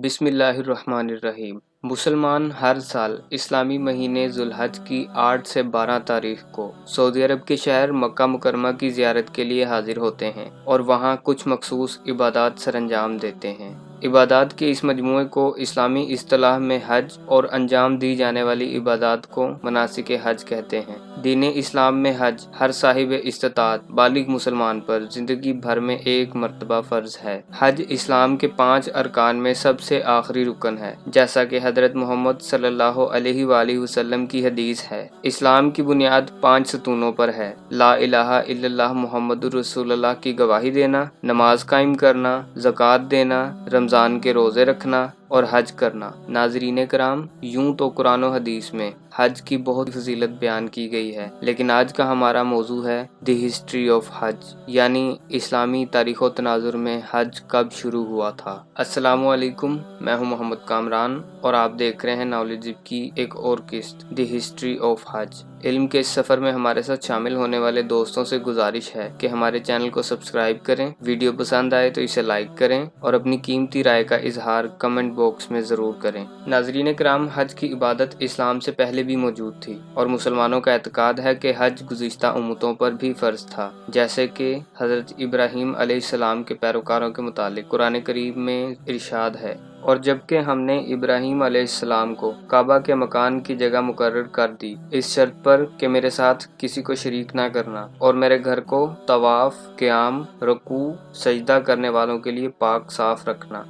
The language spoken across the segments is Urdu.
بسم اللہ الرحمن الرحیم۔ مسلمان ہر سال اسلامی مہینے ذوالحج کی 8 سے 12 تاریخ کو سعودی عرب کے شہر مکہ مکرمہ کی زیارت کے لیے حاضر ہوتے ہیں اور وہاں کچھ مخصوص عبادات سر انجام دیتے ہیں۔ عبادات کے اس مجموعے کو اسلامی اصطلاح میں حج اور انجام دی جانے والی عبادات کو مناسک حج کہتے ہیں۔ دین اسلام میں حج ہر صاحب استطاعت بالغ مسلمان پر زندگی بھر میں ایک مرتبہ فرض ہے۔ حج اسلام کے 5 ارکان میں سب سے آخری رکن ہے، جیسا کہ حضرت محمد صلی اللہ علیہ وآلہ وسلم کی حدیث ہے۔ اسلام کی بنیاد 5 ستونوں پر ہے: لا الہ الا اللہ محمد رسول اللہ کی گواہی دینا، نماز قائم کرنا، زکوٰۃ دینا، رمضان کے روزے رکھنا اور حج کرنا۔ ناظرین کرام، یوں تو قرآن و حدیث میں حج کی بہت فضیلت بیان کی گئی ہے، لیکن آج کا ہمارا موضوع ہے دی ہسٹری آف حج، یعنی اسلامی تاریخ و تناظر میں حج کب شروع ہوا تھا۔ السلام علیکم، میں ہوں محمد کامران اور آپ دیکھ رہے ہیں نالج کی ایک اور قسط، دی ہسٹری آف حج۔ علم کے اس سفر میں ہمارے ساتھ شامل ہونے والے دوستوں سے گزارش ہے کہ ہمارے چینل کو سبسکرائب کریں، ویڈیو پسند آئے تو اسے لائک کریں اور اپنی قیمتی رائے کا اظہار کمنٹ باکس میں ضرور کریں۔ ناظرین کرام، حج کی عبادت اسلام سے پہلے بھی موجود تھی اور مسلمانوں کا اعتقاد ہے کہ حج گزشتہ امتوں پر بھی فرض تھا، جیسے کہ حضرت ابراہیم علیہ السلام کے پیروکاروں کے متعلق قرآن کریم میں ارشاد ہے: اور جبکہ ہم نے ابراہیم علیہ السلام کو کعبہ کے مکان کی جگہ مقرر کر دی، اس شرط پر کہ میرے ساتھ کسی کو شریک نہ کرنا اور میرے گھر کو طواف، قیام، رکوع، سجدہ کرنے والوں کے لیے پاک صاف رکھنا۔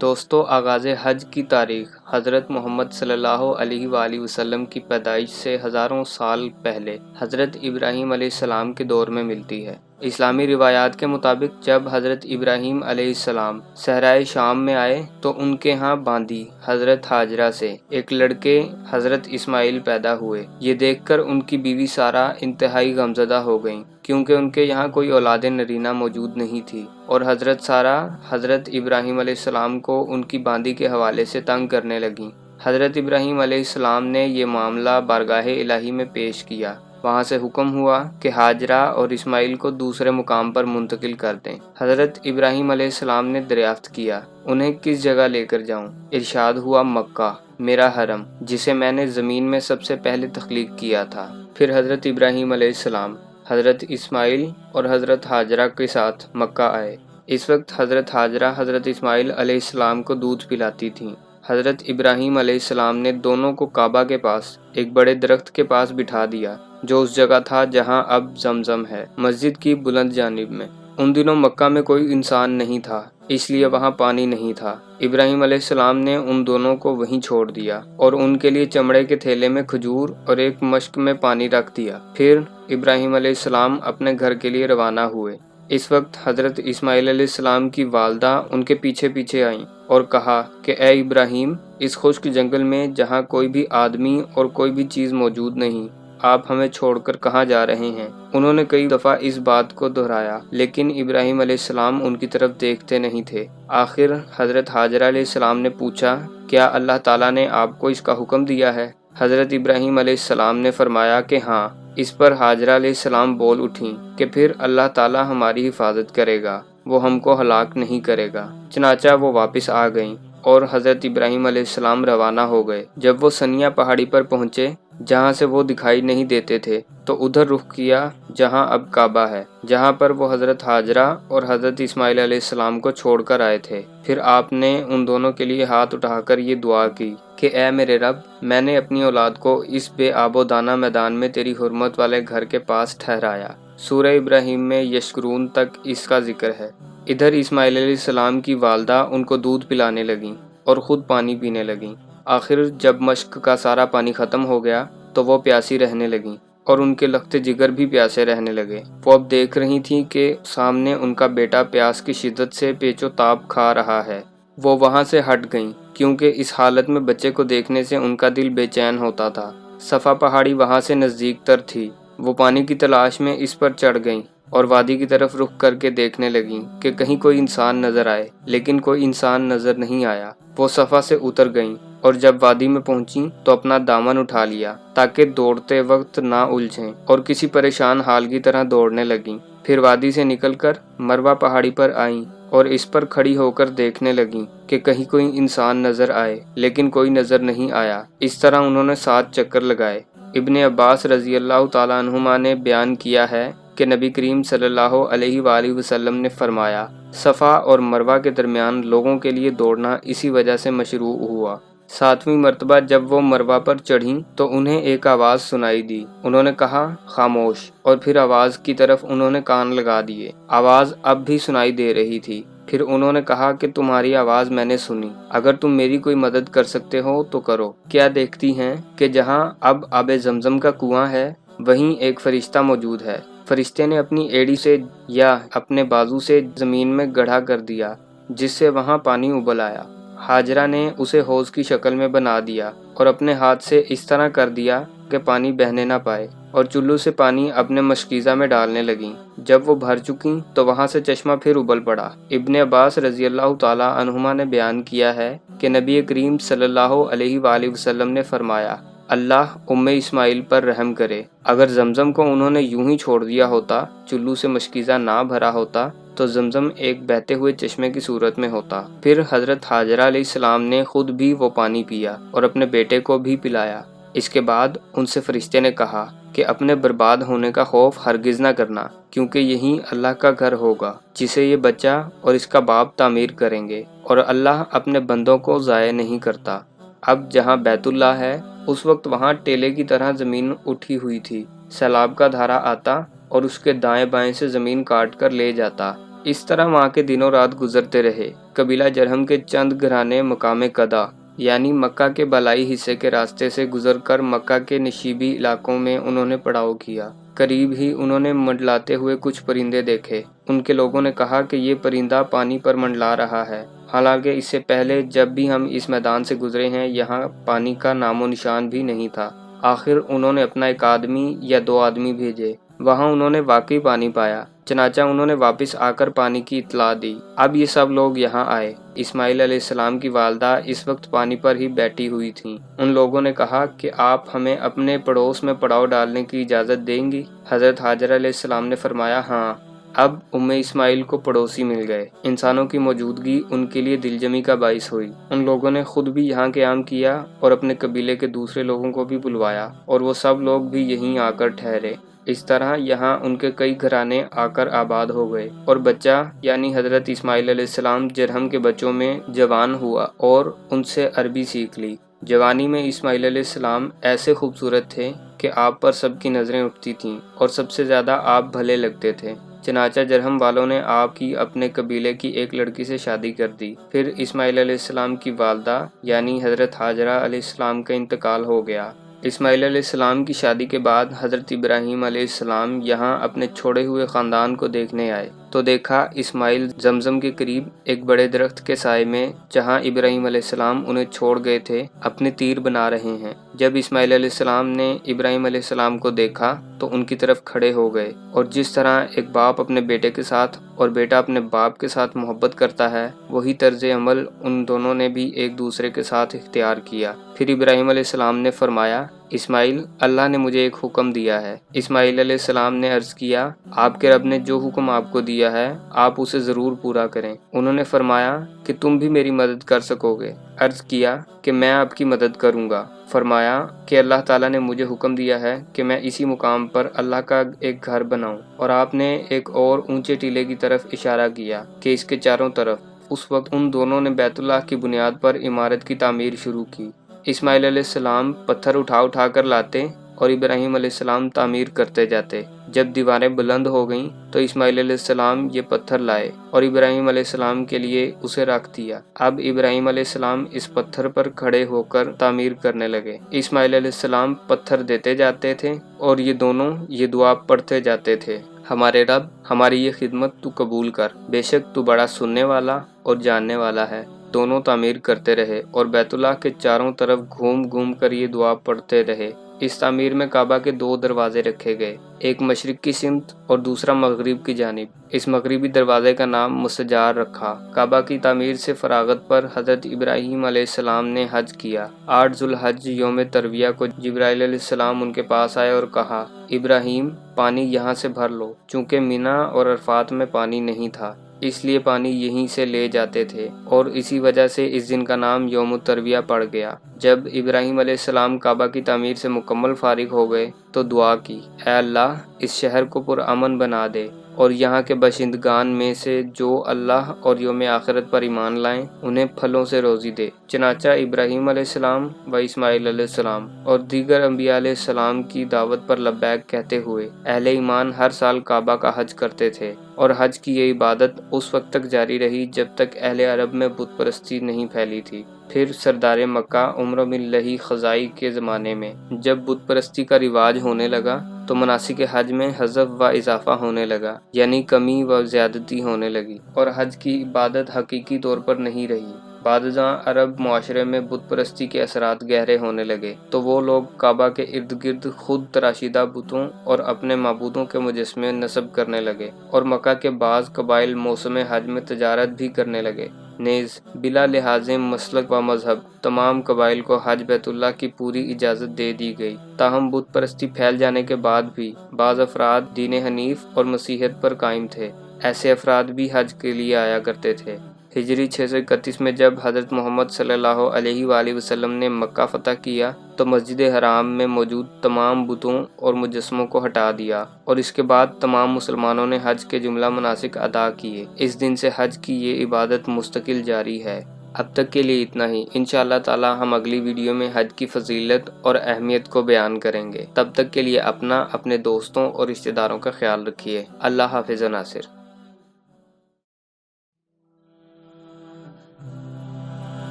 دوستو، آغاز حج کی تاریخ حضرت محمد صلی اللہ علیہ وآلہ وسلم کی پیدائش سے ہزاروں سال پہلے حضرت ابراہیم علیہ السلام کے دور میں ملتی ہے۔ اسلامی روایات کے مطابق جب حضرت ابراہیم علیہ السلام صحرائے شام میں آئے تو ان کے ہاں باندی حضرت ہاجرہ سے ایک لڑکے حضرت اسماعیل پیدا ہوئے۔ یہ دیکھ کر ان کی بیوی سارہ انتہائی غمزدہ ہو گئیں، کیونکہ ان کے یہاں کوئی اولاد نرینہ موجود نہیں تھی، اور حضرت سارہ حضرت ابراہیم علیہ السلام کو ان کی باندی کے حوالے سے تنگ کرنے لگیں۔ حضرت ابراہیم علیہ السلام نے یہ معاملہ بارگاہ الہی میں پیش کیا۔ وہاں سے حکم ہوا کہ ہاجرہ اور اسماعیل کو دوسرے مقام پر منتقل کر دیں۔ حضرت ابراہیم علیہ السلام نے دریافت کیا: انہیں کس جگہ لے کر جاؤں؟ ارشاد ہوا: مکہ، میرا حرم، جسے میں نے زمین میں سب سے پہلے تخلیق کیا تھا۔ پھر حضرت ابراہیم علیہ السلام حضرت اسماعیل اور حضرت ہاجرہ کے ساتھ مکہ آئے۔ اس وقت حضرت ہاجرہ حضرت اسماعیل علیہ السلام کو دودھ پلاتی تھیں۔ حضرت ابراہیم علیہ السلام نے دونوں کو کعبہ کے پاس ایک بڑے درخت کے پاس بٹھا دیا، جو اس جگہ تھا جہاں اب زمزم ہے، مسجد کی بلند جانب میں۔ ان دنوں مکہ میں کوئی انسان نہیں تھا، اس لیے وہاں پانی نہیں تھا۔ ابراہیم علیہ السلام نے ان دونوں کو وہیں چھوڑ دیا اور ان کے لیے چمڑے کے تھیلے میں کھجور اور ایک مشک میں پانی رکھ دیا۔ پھر ابراہیم علیہ السلام اپنے گھر کے لیے روانہ ہوئے۔ اس وقت حضرت اسماعیل علیہ السلام کی والدہ ان کے پیچھے پیچھے آئیں اور کہا کہ اے ابراہیم، اس خشک جنگل میں جہاں کوئی بھی آدمی اور کوئی بھی چیز موجود نہیں، آپ ہمیں چھوڑ کر کہاں جا رہے ہیں؟ انہوں نے کئی دفعہ اس بات کو دہرایا، لیکن ابراہیم علیہ السلام ان کی طرف دیکھتے نہیں تھے۔ آخر حضرت ہاجرہ علیہ السلام نے پوچھا: کیا اللہ تعالیٰ نے آپ کو اس کا حکم دیا ہے؟ حضرت ابراہیم علیہ السلام نے فرمایا کہ ہاں۔ اس پر ہاجرہ علیہ السلام بول اٹھیں کہ پھر اللہ تعالیٰ ہماری حفاظت کرے گا، وہ ہم کو ہلاک نہیں کرے گا۔ چنانچہ وہ واپس آ گئیں اور حضرت ابراہیم علیہ السلام روانہ ہو گئے۔ جب وہ سنیا پہاڑی پر پہنچے، جہاں سے وہ دکھائی نہیں دیتے تھے، تو ادھر رخ کیا جہاں اب کعبہ ہے، جہاں پر وہ حضرت ہاجرہ اور حضرت اسماعیل علیہ السلام کو چھوڑ کر آئے تھے۔ پھر آپ نے ان دونوں کے لیے ہاتھ اٹھا کر یہ دعا کی کہ اے میرے رب، میں نے اپنی اولاد کو اس بے آب و دانہ میدان میں تیری حرمت والے گھر کے پاس ٹھہرایا۔ سورہ ابراہیم میں یشکرون تک اس کا ذکر ہے۔ ادھر اسماعیل علیہ السلام کی والدہ ان کو دودھ پلانے لگیں اور خود پانی پینے لگیں۔ آخر جب مشک کا سارا پانی ختم ہو گیا تو وہ پیاسی رہنے لگیں اور ان کے لخت جگر بھی پیاسے رہنے لگے۔ وہ اب دیکھ رہی تھیں کہ سامنے ان کا بیٹا پیاس کی شدت سے پیچ و تاب کھا رہا ہے۔ وہ وہاں سے ہٹ گئیں، کیونکہ اس حالت میں بچے کو دیکھنے سے ان کا دل بے چین ہوتا تھا۔ صفا پہاڑی وہاں سے نزدیک تر تھی۔ وہ پانی کی تلاش میں اس پر چڑھ گئیں اور وادی کی طرف رخ کر کے دیکھنے لگیں کہ کہیں کوئی انسان نظر آئے، لیکن کوئی انسان نظر نہیں آیا۔ وہ صفا سے اتر گئیں اور جب وادی میں پہنچیں تو اپنا دامن اٹھا لیا تاکہ دوڑتے وقت نہ الجھیں، اور کسی پریشان حال کی طرح دوڑنے لگیں۔ پھر وادی سے نکل کر مروہ پہاڑی پر آئیں اور اس پر کھڑی ہو کر دیکھنے لگیں کہ کہیں کوئی انسان نظر آئے، لیکن کوئی نظر نہیں آیا۔ اس طرح انہوں نے 7 چکر لگائے۔ ابن عباس رضی اللہ تعالیٰ عنہما نے بیان کیا ہے کہ نبی کریم صلی اللہ علیہ وآلہ وسلم نے فرمایا، صفا اور مروہ کے درمیان لوگوں کے لیے دوڑنا اسی وجہ سے مشروع ہوا۔ 7ویں مرتبہ جب وہ مروہ پر چڑھیں تو انہیں ایک آواز سنائی دی۔ انہوں نے کہا خاموش، اور پھر آواز کی طرف انہوں نے کان لگا دیے۔ آواز اب بھی سنائی دے رہی تھی۔ پھر انہوں نے کہا کہ تمہاری آواز میں نے سنی، اگر تم میری کوئی مدد کر سکتے ہو تو کرو۔ کیا دیکھتی ہیں کہ جہاں اب آب زمزم کا کنواں ہے وہیں ایک فرشتہ موجود ہے۔ فرشتے نے اپنی ایڑی سے یا اپنے بازو سے زمین میں گڑھا کر دیا، جس سے وہاں پانی ابل آیا۔ ہاجرہ نے اسے حوض کی شکل میں بنا دیا اور اپنے ہاتھ سے اس طرح کر دیا کہ پانی بہنے نہ پائے، اور چلو سے پانی اپنے مشکیزہ میں ڈالنے لگیں۔ جب وہ بھر چکیں تو وہاں سے چشمہ پھر ابل پڑا۔ ابن عباس رضی اللہ تعالیٰ عنہما نے بیان کیا ہے کہ نبی کریم صلی اللہ علیہ وآلہ وسلم نے فرمایا، اللہ اسماعیل پر رحم کرے۔ اگر زمزم کو انہوں نے یوں ہی چھوڑ دیا ہوتا، چلو سے مشکیزہ نہ بھرا ہوتا، تو زمزم ایک بہتے ہوئے چشمے کی صورت میں ہوتا۔ پھر حضرت ہاجرہ علیہ السلام نے خود بھی وہ پانی پیا اور اپنے بیٹے کو بھی پلایا۔ اس کے بعد ان سے فرشتے نے کہا کہ اپنے برباد ہونے کا خوف ہرگز نہ کرنا، کیونکہ یہی اللہ کا گھر ہوگا جسے یہ بچہ اور اس کا باپ تعمیر کریں گے، اور اللہ اپنے بندوں کو ضائع نہیں کرتا۔ اب جہاں بیت اللہ ہے، اس وقت وہاں ٹیلے کی طرح زمین اٹھی ہوئی تھی۔ سیلاب کا دھارا آتا اور اس کے دائیں بائیں سے زمین کاٹ کر لے جاتا۔ اس طرح وہاں کے دنوں رات گزرتے رہے۔ قبیلہ جرہم کے چند گھرانے مقام قدا یعنی مکہ کے بالائی حصے کے راستے سے گزر کر مکہ کے نشیبی علاقوں میں انہوں نے پڑاؤ کیا۔ قریب ہی انہوں نے منڈلاتے ہوئے کچھ پرندے دیکھے۔ ان کے لوگوں نے کہا کہ یہ پرندہ پانی پر منڈلا رہا ہے، حالانکہ اس سے پہلے جب بھی ہم اس میدان سے گزرے ہیں یہاں پانی کا نام و نشان بھی نہیں تھا۔ آخر انہوں نے اپنا ایک آدمی یا 2 آدمی بھیجے، وہاں انہوں نے واقعی پانی پایا، چنانچہ انہوں نے واپس آ کر پانی کی اطلاع دی۔ اب یہ سب لوگ یہاں آئے۔ اسماعیل علیہ السلام کی والدہ اس وقت پانی پر ہی بیٹھی ہوئی تھیں۔ ان لوگوں نے کہا کہ آپ ہمیں اپنے پڑوس میں پڑاؤ ڈالنے کی اجازت دیں گی؟ حضرت ہاجرہ علیہ السلام نے فرمایا ہاں۔ اب اسماعیل کو پڑوسی مل گئے۔ انسانوں کی موجودگی ان کے لیے دل جمی کا باعث ہوئی۔ ان لوگوں نے خود بھی یہاں قیام کیا اور اپنے قبیلے کے دوسرے لوگوں کو بھی بلوایا، اور وہ سب لوگ بھی یہیں آ کر ٹھہرے۔ اس طرح یہاں ان کے کئی گھرانے آ کر آباد ہو گئے، اور بچہ یعنی حضرت اسماعیل علیہ السلام جرہم کے بچوں میں جوان ہوا اور ان سے عربی سیکھ لی۔ جوانی میں اسماعیل علیہ السلام ایسے خوبصورت تھے کہ آپ پر سب کی نظریں اٹھتی تھیں، اور سب سے زیادہ آپ بھلے لگتے تھے۔ چنانچہ جرہم والوں نے آپ کی اپنے قبیلے کی ایک لڑکی سے شادی کر دی۔ پھر اسماعیل علیہ السلام کی والدہ یعنی حضرت ہاجرہ علیہ السلام کا انتقال ہو گیا۔ اسماعیل علیہ السلام کی شادی کے بعد حضرت ابراہیم علیہ السلام یہاں اپنے چھوڑے ہوئے خاندان کو دیکھنے آئے، تو دیکھا اسماعیل زمزم کے قریب ایک بڑے درخت کے سائے میں، جہاں ابراہیم علیہ السلام انہیں چھوڑ گئے تھے، اپنے تیر بنا رہے ہیں۔ جب اسماعیل علیہ السلام نے ابراہیم علیہ السلام کو دیکھا تو ان کی طرف کھڑے ہو گئے، اور جس طرح ایک باپ اپنے بیٹے کے ساتھ اور بیٹا اپنے باپ کے ساتھ محبت کرتا ہے، وہی طرز عمل ان دونوں نے بھی ایک دوسرے کے ساتھ اختیار کیا۔ پھر ابراہیم علیہ السلام نے فرمایا، اسماعیل، اللہ نے مجھے ایک حکم دیا ہے۔ اسماعیل علیہ السلام نے عرض کیا، آپ کے رب نے جو حکم آپ کو دیا ہے آپ اسے ضرور پورا کریں۔ انہوں نے فرمایا کہ تم بھی میری مدد کر سکو گے؟ عرض کیا کہ میں آپ کی مدد کروں گا۔ فرمایا کہ اللہ تعالیٰ نے مجھے حکم دیا ہے کہ میں اسی مقام پر اللہ کا ایک گھر بناؤں، اور آپ نے ایک اور اونچے ٹیلے کی طرف اشارہ کیا کہ اس کے چاروں طرف۔ اس وقت ان دونوں نے بیت اللہ کی بنیاد پر عمارت کی تعمیر شروع کی۔ اسماعیل علیہ السلام پتھر اٹھا کر لاتے اور ابراہیم علیہ السلام تعمیر کرتے جاتے۔ جب دیواریں بلند ہو گئیں تو اسماعیل علیہ السلام یہ پتھر لائے اور ابراہیم علیہ السلام کے لیے اسے رکھ دیا۔ اب ابراہیم علیہ السلام اس پتھر پر کھڑے ہو کر تعمیر کرنے لگے۔ اسماعیل علیہ السلام پتھر دیتے جاتے تھے اور یہ دونوں یہ دعا پڑھتے جاتے تھے، ہمارے رب، ہماری یہ خدمت تو قبول کر، بے شک تو بڑا سننے والا اور جاننے والا ہے۔ دونوں تعمیر کرتے رہے اور بیت اللہ کے چاروں طرف گھوم کر یہ دعا پڑھتے رہے۔ اس تعمیر میں کعبہ کے 2 دروازے رکھے گئے، ایک مشرق کی سمت اور دوسرا مغرب کی جانب۔ اس مغربی دروازے کا نام مسجار رکھا۔ کعبہ کی تعمیر سے فراغت پر حضرت ابراہیم علیہ السلام نے حج کیا۔ 8 ذو الحج یوم ترویہ کو جبرائیل علیہ السلام ان کے پاس آئے اور کہا، ابراہیم، پانی یہاں سے بھر لو، چونکہ مینا اور عرفات میں پانی نہیں تھا۔ اس لیے پانی یہیں سے لے جاتے تھے، اور اسی وجہ سے اس دن کا نام یوم الترویہ پڑ گیا۔ جب ابراہیم علیہ السلام کعبہ کی تعمیر سے مکمل فارغ ہو گئے تو دعا کی، اے اللہ اس شہر کو پرامن بنا دے، اور یہاں کے باشندگان میں سے جو اللہ اور یوم آخرت پر ایمان لائیں انہیں پھلوں سے روزی دے۔ چنانچہ ابراہیم علیہ السلام و اسماعیل علیہ السلام اور دیگر انبیاء علیہ السلام کی دعوت پر لبیک کہتے ہوئے اہل ایمان ہر سال کعبہ کا حج کرتے تھے، اور حج کی یہ عبادت اس وقت تک جاری رہی جب تک اہل عرب میں بت پرستی نہیں پھیلی تھی۔ پھر سردار مکہ عمرو بن لہی خزائی کے زمانے میں جب بت پرستی کا رواج ہونے لگا تو مناسک حج میں حذف و اضافہ ہونے لگا، یعنی کمی و زیادتی ہونے لگی، اور حج کی عبادت حقیقی طور پر نہیں رہی۔ بعد ازاں عرب معاشرے میں بت پرستی کے اثرات گہرے ہونے لگے تو وہ لوگ کعبہ کے ارد گرد خود تراشیدہ بتوں اور اپنے معبودوں کے مجسمے نصب کرنے لگے، اور مکہ کے بعض قبائل موسم حج میں تجارت بھی کرنے لگے۔ نیز بلا لحاظ مسلک و مذہب تمام قبائل کو حج بیت اللہ کی پوری اجازت دے دی گئی۔ تاہم بت پرستی پھیل جانے کے بعد بھی بعض افراد دین حنیف اور مسیحیت پر قائم تھے۔ ایسے افراد بھی حج کے لیے آیا کرتے تھے۔ ہجری 631 میں جب حضرت محمد صلی اللہ علیہ وآلہ وسلم نے مکہ فتح کیا تو مسجد حرام میں موجود تمام بتوں اور مجسموں کو ہٹا دیا، اور اس کے بعد تمام مسلمانوں نے حج کے جملہ مناسک ادا کیے۔ اس دن سے حج کی یہ عبادت مستقل جاری ہے۔ اب تک کے لیے اتنا ہی۔ انشاءاللہ تعالی ہم اگلی ویڈیو میں حج کی فضیلت اور اہمیت کو بیان کریں گے۔ تب تک کے لیے اپنا، اپنے دوستوں اور رشتہ داروں کا خیال رکھیے۔ اللہ حافظ ناصر۔